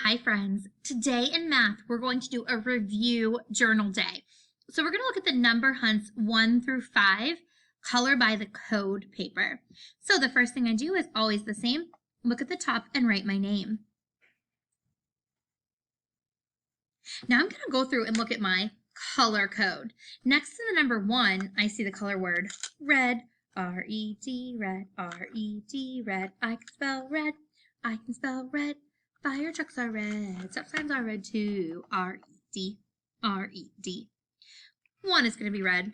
Hi friends, today in math we're going to do a review journal day. So we're going to look at the number hunts 1 through 5, color by the code paper. So the first thing I do is always the same, look at the top and write my name. Now I'm going to go through and look at my color code. Next to the number 1, I see the color word red, R-E-D, red, R-E-D, red. I can spell red, I can spell red. Fire trucks are red, stop signs are red too, R-E-D, R-E-D. 1 is going to be red,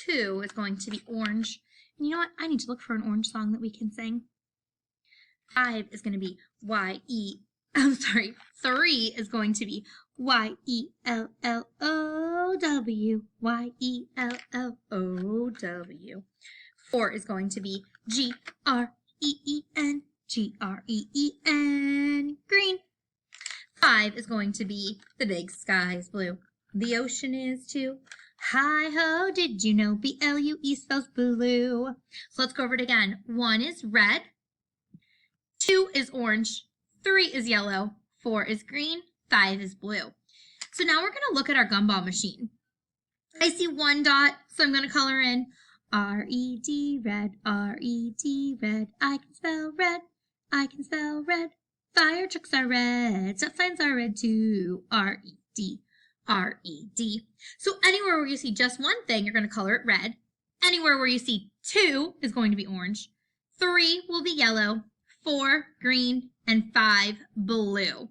2 is going to be orange. And you know what? I need to look for an orange song that we can sing. 5 is going to be Y-E, 3 is going to be Y-E-L-L-O-W, Y-E-L-L-O-W. 4 is going to be G-R-E-E-N, G-R-E-E-N, green. 5 is going to be the big sky is blue. The ocean is too. Hi-ho, did you know B-L-U-E spells blue? So let's go over it again. 1 is red, 2 is orange, 3 is yellow, 4 is green, 5 is blue. So now we're going to look at our gumball machine. I see 1 dot, so I'm going to color in R-E-D, red, R-E-D, red. I can spell red, I can spell red. Fire trucks are red, stop signs are red too, R-E-D, R-E-D. So anywhere where you see just one thing, you're going to color it red. Anywhere where you see 2 is going to be orange. 3 will be yellow, 4 green, and 5 blue.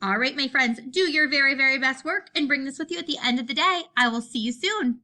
All right, my friends, do your very, very best work and bring this with you at the end of the day. I will see you soon.